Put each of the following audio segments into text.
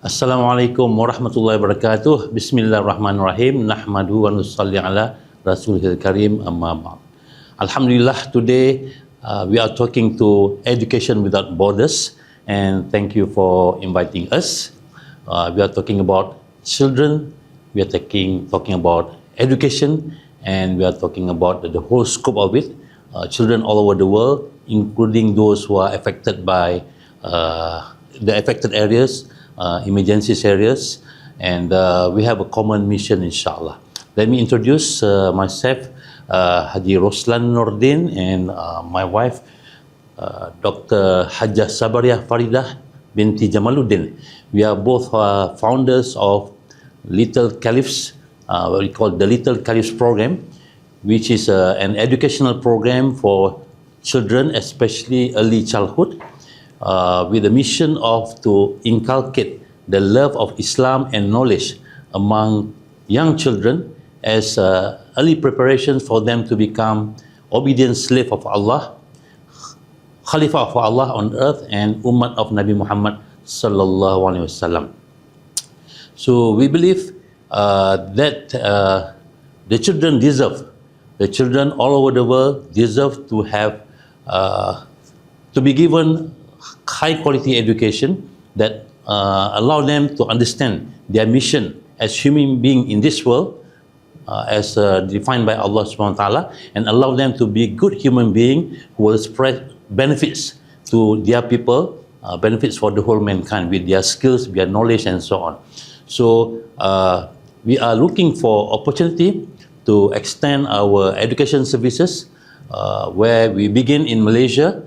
Assalamualaikum warahmatullahi wabarakatuh. Bismillahirrahmanirrahim. Nahmadu wa nusalli ala Rasulil Karim amma ba'd. Alhamdulillah, today we are talking to Education Without Borders, and thank you for inviting us. We are talking about children, we are talking about education, and we are talking about the whole scope of it. Children all over the world, including those who are affected by the affected areas, emergency areas, and we have a common mission, inshallah. Let me introduce myself, Haji Roslan Nordin, and my wife, Dr. Hajjah Sabariah Faridah binti Jamaluddin. We are both founders of Little Caliphs, what we call the Little Caliphs program, which is an educational program for children, especially early childhood, with the mission of to inculcate the love of Islam and knowledge among young children as early preparations for them to become obedient slave of Allah, Khalifah of Allah on earth, and Ummah of Nabi Muhammad sallallahu alaihi wasallam. So we believe that the children all over the world deserve to have to be given high quality education that allow them to understand their mission as human being in this world, as defined by Allah subhanahu wa ta'ala, and allow them to be good human being who will spread benefits to their people, benefits for the whole mankind with their skills, their knowledge, and so on. So we are looking for opportunity to extend our education services, where we begin in Malaysia.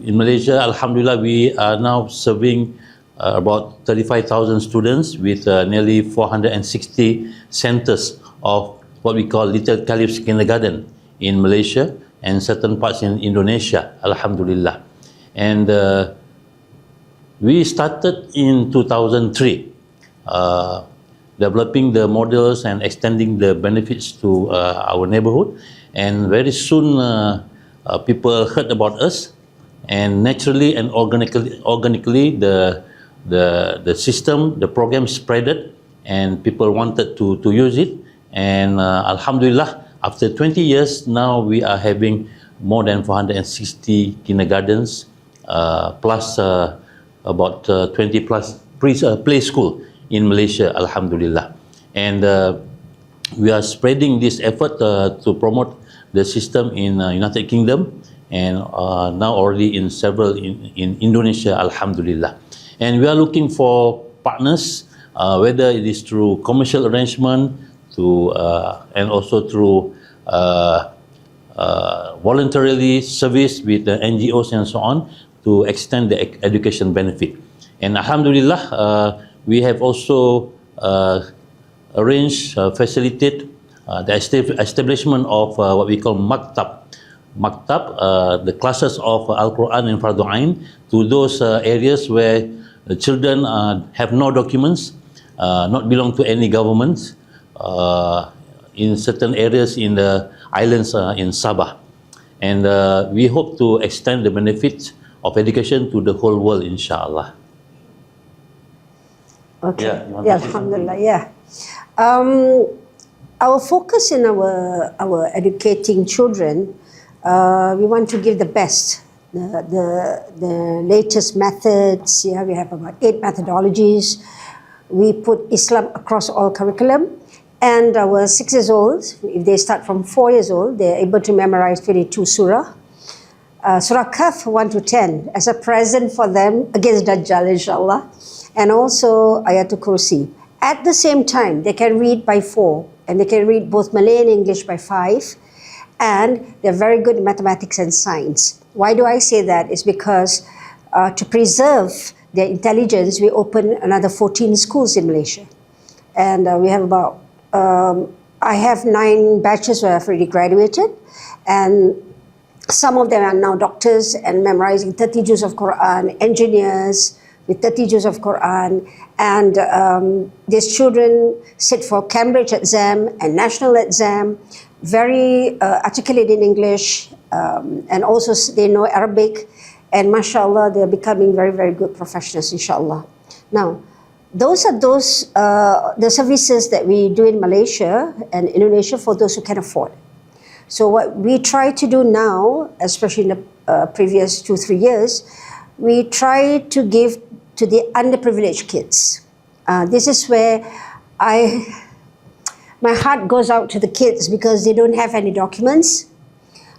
In Malaysia, alhamdulillah, we are now serving about 35,000 students with nearly 460 centers of what we call Little Caliphs Kindergarten in Malaysia and certain parts in Indonesia, alhamdulillah. And we started in 2003, developing the models and extending the benefits to our neighborhood. And very soon, people heard about us. And naturally and organically, the system, the program spreaded, and people wanted to use it. And alhamdulillah, after 20 years, now we are having more than 460 kindergartens, plus about 20 plus play school in Malaysia, alhamdulillah. And we are spreading this effort to promote the system in United Kingdom, and now already in several in Indonesia, alhamdulillah. And we are looking for partners, whether it is through commercial arrangement, and also through voluntarily service with the NGOs and so on, to extend the education benefit. And alhamdulillah, we have also arranged, facilitated the establishment of what we call maktab, the classes of Al-Quran and Fardu Ain, to those areas where the children have no documents, not belong to any government, in certain areas in the islands in Sabah. And we hope to extend the benefits of education to the whole world, inshallah. Okay. Yeah, alhamdulillah. Yeah. Our focus in our educating children, we want to give the best, the latest methods. Yeah, we have about 8 methodologies. We put Islam across all curriculum, and our 6 years old, if they start from 4 years old, they're able to memorize 22 surah. Surah Kahf 1 to 10 as a present for them against Dajjal, inshallah, and also Ayatul Kursi. At the same time, they can read by 4, and they can read both Malay and English by 5, and they're very good in mathematics and science. Why do I say that? It's because to preserve their intelligence, we open another 14 schools in Malaysia. And we have about, I have 9 batches where I've already graduated, and some of them are now doctors and memorizing 30 juz of Quran, engineers with 30 juz of Quran, and these children sit for Cambridge exam and national exam, very articulate in English, and also they know Arabic, and mashallah, they're becoming very, very good professionals, inshallah. Now, those are the services that we do in Malaysia and Indonesia for those who can afford. So what we try to do now, especially in the previous 2-3 years, we try to give to the underprivileged kids. This is where my heart goes out to the kids because they don't have any documents.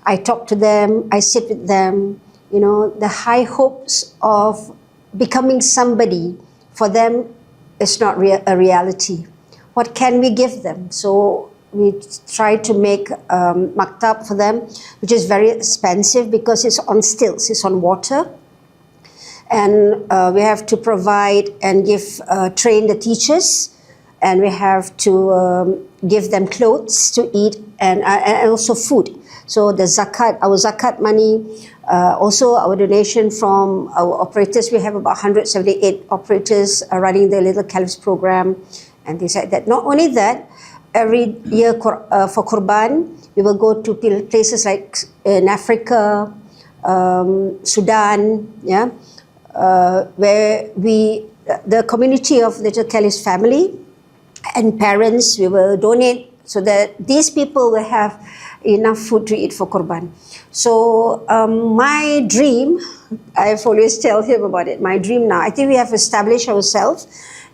I talk to them, I sit with them, you know, the high hopes of becoming somebody for them is not a reality. What can we give them? So we try to make maktab for them, which is very expensive because it's on stilts, it's on water. And we have to provide and train the teachers, and we have to give them clothes to eat and also food. So the zakat, our zakat money, also our donation from our operators. We have about 178 operators running the Little Caliphs program and things like that. Not only that, every year for Qurban, we will go to places like in Africa, Sudan, yeah, where the community of Little Caliphs family and parents, we will donate so that these people will have enough food to eat for Qurban. So my dream, I've always tell him about it, my dream now, I think we have established ourselves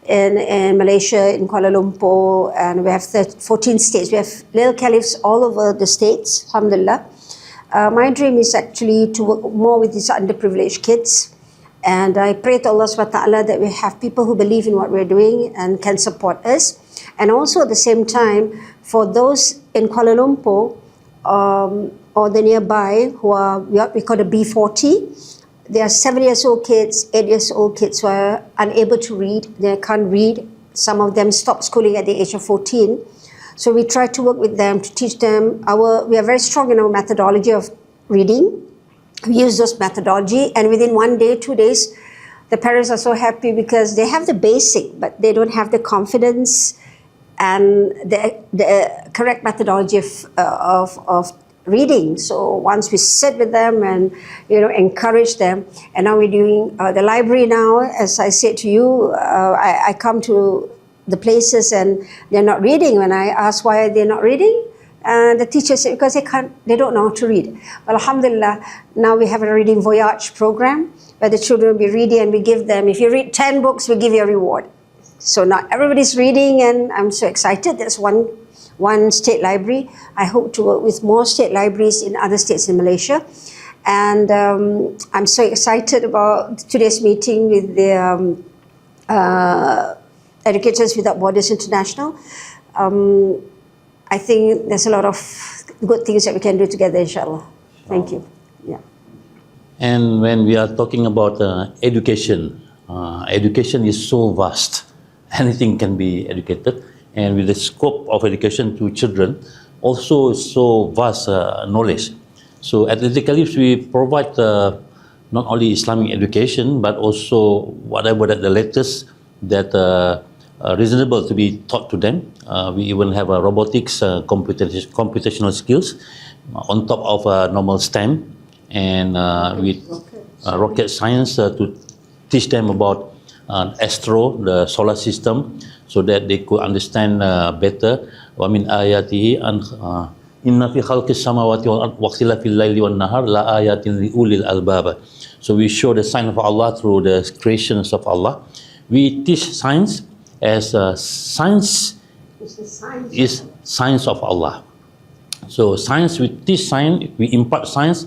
in Malaysia, in Kuala Lumpur, and we have 14 states. We have Little Caliphs all over the states, alhamdulillah. My dream is actually to work more with these underprivileged kids. And I pray to Allah subhanahu wa ta'ala that we have people who believe in what we're doing and can support us. And also at the same time, for those in Kuala Lumpur or the nearby who are what we call the B40, they are 7 years old kids, 8 years old kids who are unable to read. They can't read. Some of them stop schooling at the age of 14. So we try to work with them to teach them. We are very strong in our methodology of reading. We use those methodology, and within 1 day, 2 days, the parents are so happy because they have the basic, but they don't have the confidence and the correct methodology of reading. So once we sit with them and encourage them, and now we're doing the library now. As I said to you, I come to the places and they're not reading. When I ask why they're not reading, and the teacher said because they don't know how to read. Well, alhamdulillah, now we have a reading voyage program where the children will be reading, and we give them, if you read 10 books, we give you a reward. So now everybody's reading, and I'm so excited. There's one state library. I hope to work with more state libraries in other states in Malaysia. And I'm so excited about today's meeting with the Educators Without Borders International. I think there's a lot of good things that we can do together, inshallah. Thank you. Yeah. And when we are talking about education, education is so vast. Anything can be educated. And with the scope of education to children, also so vast knowledge. So at Little Caliphs, we provide not only Islamic education, but also whatever that the latest that reasonable to be taught to them. We even have robotics, computational skills on top of normal STEM, and with rocket science to teach them about astro, the solar system, so that they could understand better. Wa min ayatihi inna fi khalqis samawati wal ardi wa ikhtilafil layli wan nahar la ayatin li ulil albab. So we show the sign of Allah through the creations of Allah. We teach science as science is science of Allah. So science, we teach science, we impart science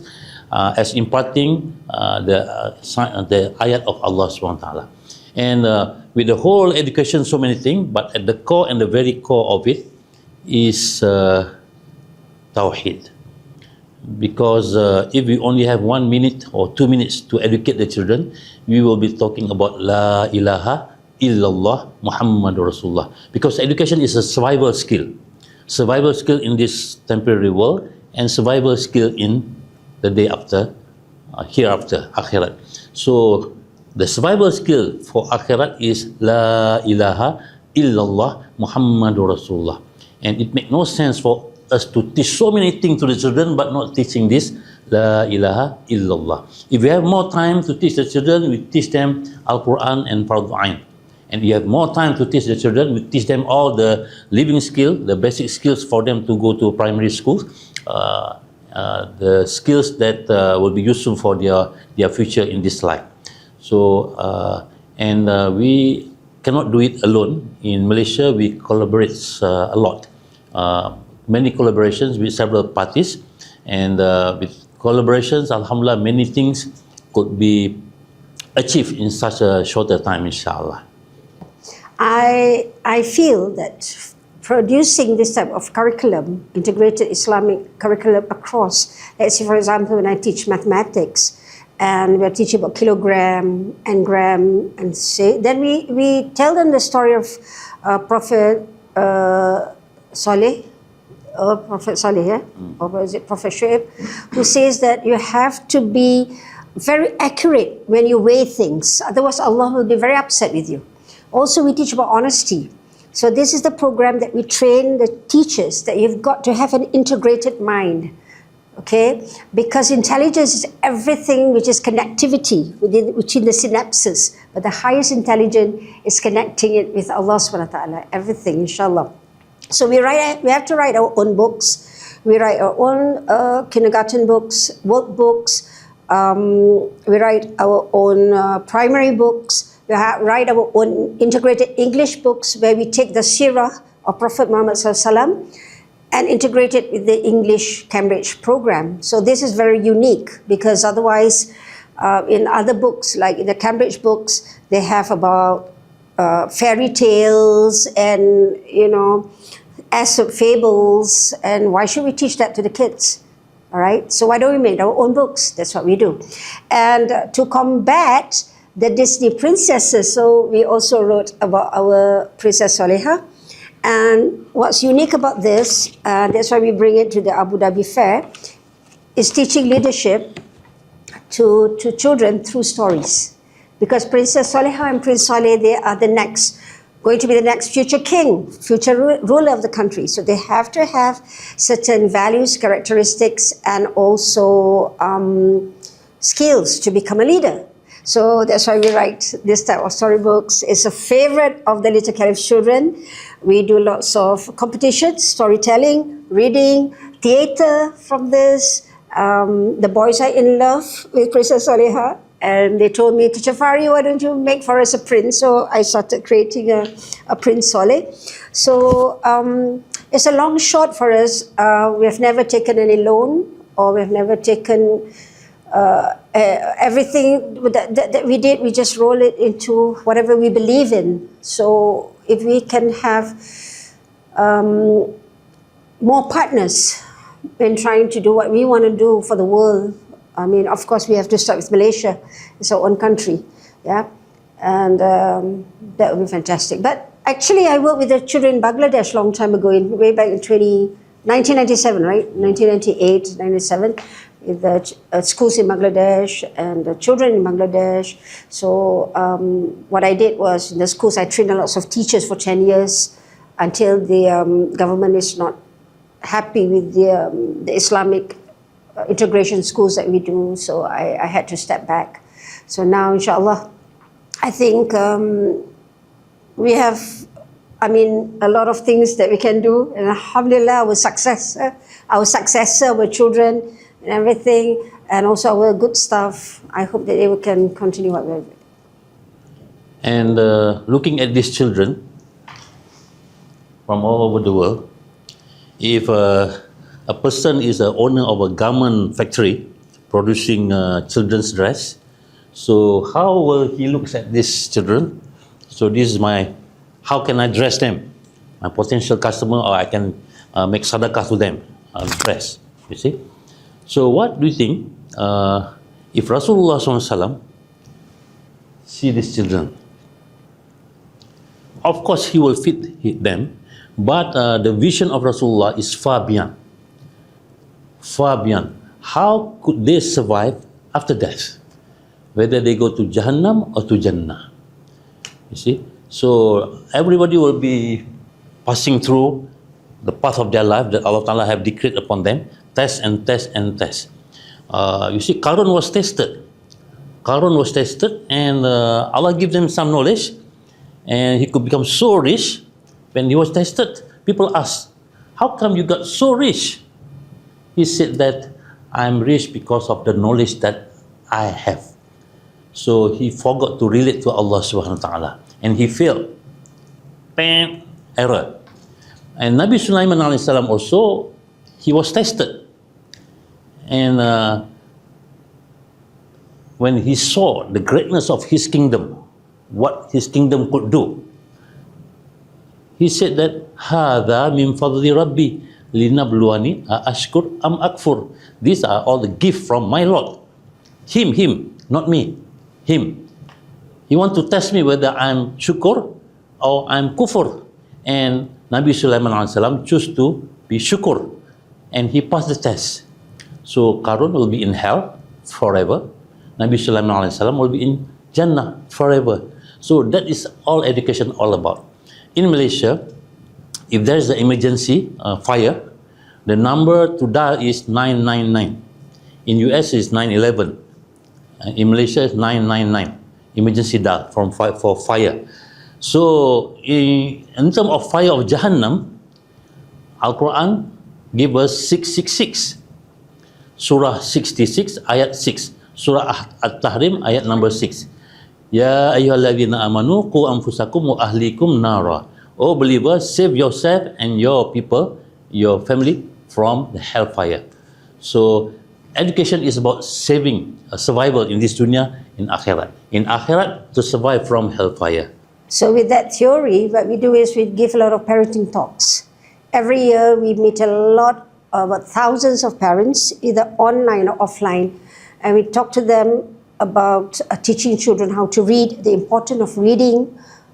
as imparting the ayat of Allah subhanahu wa ta'ala. And with the whole education, so many things, but at the core and the very core of it is Tawheed. Because if we only have 1 minute or 2 minutes to educate the children, we will be talking about La ilaha illallah Muhammadur Rasulullah. Because education is a survival skill. Survival skill in this temporary world, and survival skill in the day after, hereafter, akhirat. So the survival skill for akhirat is La ilaha illallah Muhammadur Rasulullah. And it makes no sense for us to teach so many things to the children but not teaching this La ilaha illallah. If we have more time to teach the children, we teach them Al-Quran and Fardhu Ain. and you have more time to teach the children. We teach them all the living skills, the basic skills for them to go to primary schools, the skills that will be useful for their future in this life. So, we cannot do it alone. In Malaysia, we collaborate a lot. Many collaborations with several parties, and with collaborations, alhamdulillah, many things could be achieved in such a shorter time, inshallah. I feel that producing this type of curriculum, integrated Islamic curriculum across, let's say for example when I teach mathematics and we're teaching about kilogram and gram and say, then we tell them the story of Prophet Saleh, yeah? Or was it Prophet Shu'aib, who says that you have to be very accurate when you weigh things, otherwise Allah will be very upset with you. Also, we teach about honesty. So this is the program that we train the teachers, that you've got to have an integrated mind, okay? Because intelligence is everything which is connectivity between the synapses. But the highest intelligence is connecting it with Allah subhanahu wa ta'ala, everything, inshallah. So we have to write our own books. We write our own kindergarten books, workbooks. We write our own primary books. We write our own integrated English books where we take the seerah of Prophet Muhammad SAW and integrate it with the English Cambridge program. So this is very unique because otherwise in other books, like in the Cambridge books, they have about fairy tales and, Aesop fables, and why should we teach that to the kids? All right, so why don't we make our own books? That's what we do. And to combat the Disney princesses, so we also wrote about our Princess Soleha. And what's unique about this, that's why we bring it to the Abu Dhabi Fair, is teaching leadership to children through stories. Because Princess Soleha and Prince Soleh, they are going to be the next future king, future ruler of the country. So they have to have certain values, characteristics, and also skills to become a leader. So that's why we write this type of storybooks. It's a favorite of the Little Caliph's children. We do lots of competitions, storytelling, reading, theatre from this. The boys are in love with Princess Soleha. And they told me, Teacher Fari, why don't you make for us a prince? So I started creating a Prince Soleh. So it's a long shot for us. We have never taken any loan, or we have never taken everything that we did, we just roll it into whatever we believe in. So if we can have more partners in trying to do what we want to do for the world, I mean, of course, we have to start with Malaysia. It's our own country, yeah? And that would be fantastic. But actually, I worked with the children in Bangladesh a long time ago, way back in 1997, right? 1998, 97, with the schools in Bangladesh and the children in Bangladesh. So what I did was, in the schools, I trained lots of teachers for 10 years until the government is not happy with the Islamic integration schools that we do, so I had to step back. So now, inshallah, I think we have, a lot of things that we can do, and alhamdulillah, our successor, our children, and everything, and also our good stuff, I hope that they can continue what we're doing. And looking at these children from all over the world, if a person is the owner of a garment factory producing children's dress, so how will he look at these children? So this is how can I dress them? My potential customer, or I can make sadaqah to them, dress, you see? So what do you think, if Rasulullah SAW see these children, of course he will feed them, but the vision of Rasulullah is far beyond. How could they survive after death? Whether they go to Jahannam or to Jannah. You see? So everybody will be passing through the path of their life that Allah Ta'ala have decreed upon them. Test and test and test. You see, Qarun was tested. And Allah give them some knowledge. and he could become so rich. When he was tested, people asked, how come you got so rich? He said that I'm rich because of the knowledge that I have. So he forgot to relate to Allah subhanahu wa ta'ala, and he failed. Bam, error. And Nabi Sulaiman alayhi salam also, he was tested. And when he saw the greatness of his kingdom, what his kingdom could do, he said that, هَذَا مِنْ فَضْلِ رَبِّي لِنَبْلُوَنِي أَأَشْكُرْ أَمْ أَكْفُرْ. These are all the gift from my Lord. Him, not me. Him. He want to test me whether I'm shukr or I'm kufr. And Nabi Sulaiman alayhi salam chose to be shukr, and he passed the test. So Qarun will be in hell forever. Nabi Sulaiman alayhi salam will be in Jannah forever. So that is all education all about. In Malaysia, if there is an emergency fire, the number to dial is 999. In US is 911. In Malaysia is 999. Emergency dial for fire. So in terms of fire of Jahannam, Al-Quran gave us 666. Surah 66 ayat 6. Surah At-Tahrim ayat number 6. Ya ayyuhalladzina amanu qu anfusakum wa ahlikum nara. Oh believers, save yourself and your people, your family from the hellfire. So education is about saving survival in this dunya, in akhirat. In akhirat, to survive from hellfire. So with that theory, what we do is we give a lot of parenting talks. Every year we meet a lot, about thousands of parents, either online or offline, and we talk to them about teaching children how to read, the importance of reading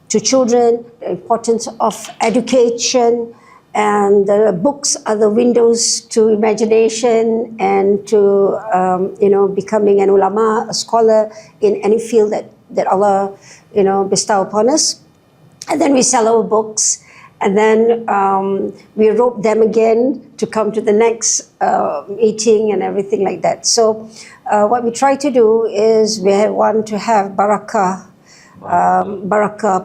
to children, the importance of education, and the books are the windows to imagination and to becoming an ulama, a scholar in any field that Allah bestow upon us. And then we sell our books, and then we rope them again to come to the next meeting and everything like that. So what we try to do is we want to have barakah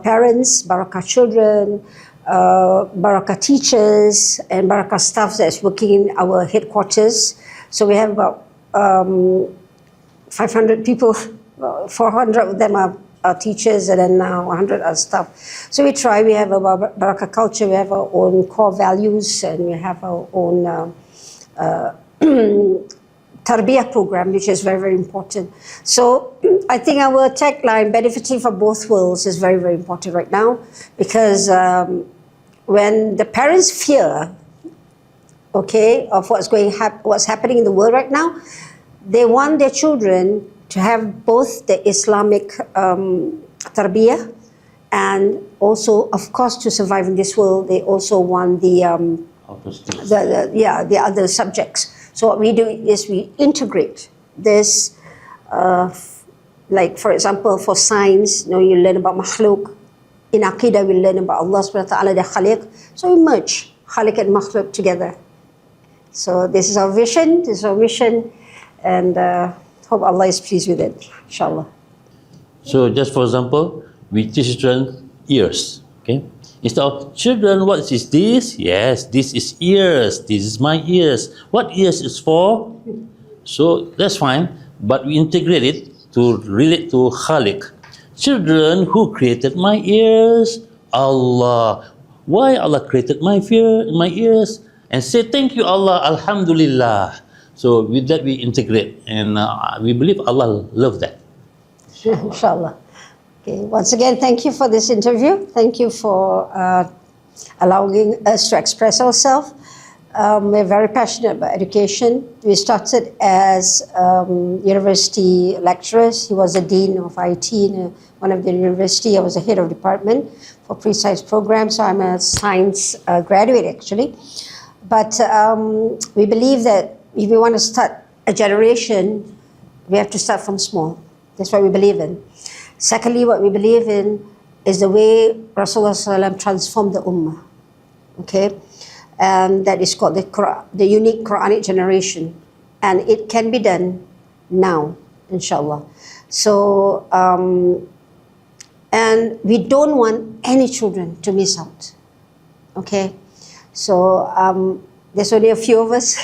parents, barakah children, barakah teachers, and barakah staff that's working in our headquarters. So we have about 500 people, 400 of them are teachers, and then 100 are staff. So we have a barakah culture, we have our own core values, and we have our own tarbiyah program, which is very, very important. So I think our tagline, benefiting from both worlds, is very, very important right now, because when the parents fear, of what's happening in the world right now, they want their children to have both the Islamic tarbiyah and also, of course, to survive in this world, they also want the other subjects. So what we do is we integrate this, like for example, for science, you learn about makhluk. In Aqidah, we learn about Allah subhanahu wa ta'ala, the Khaliq. So we merge Khaliq and makhluk together. So this is our vision, this is our mission, and hope Allah is pleased with it, inshallah. So just for example, we teach children ears, okay? Instead of, children, what is this? Yes, this is ears. This is my ears. What ears is for? So that's fine, but we integrate it to relate to Khaliq. Children, who created my ears? Allah. Why Allah created my ears? And say, thank you Allah, Alhamdulillah. So with that we integrate, and we believe Allah loves that. Inshallah. Okay. Once again, thank you for this interview. Thank you for allowing us to express ourselves. We're very passionate about education. We started as university lecturers. He was the dean of IT in one of the university. I was the head of department for pre-science program. So I'm a science graduate actually. But we believe that if we want to start a generation, we have to start from small. That's what we believe in. Secondly, what we believe in is the way Rasulullah SAW transformed the ummah. Okay? And that is called the unique Quranic generation. And it can be done now, inshallah. So And we don't want any children to miss out. Okay? So there's only a few of us.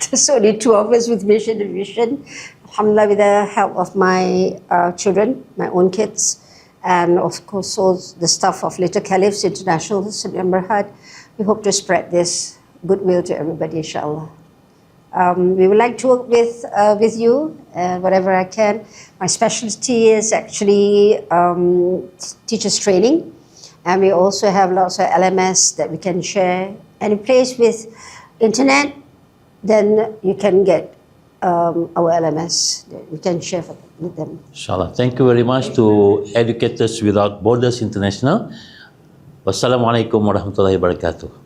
There's only 2 of us with mission and vision. Alhamdulillah, with the help of my children, my own kids, and of course all the staff of Little Caliphs International, Sabariah, we hope to spread this goodwill to everybody, inshallah. We would like to work with you, whatever I can. My specialty is actually teachers training, and we also have lots of LMS that we can share. Any place with internet, then you can get our LMS that we can share with them. Inshallah. Thank you very much to Educators Without Borders International. Wassalamualaikum warahmatullahi wabarakatuh.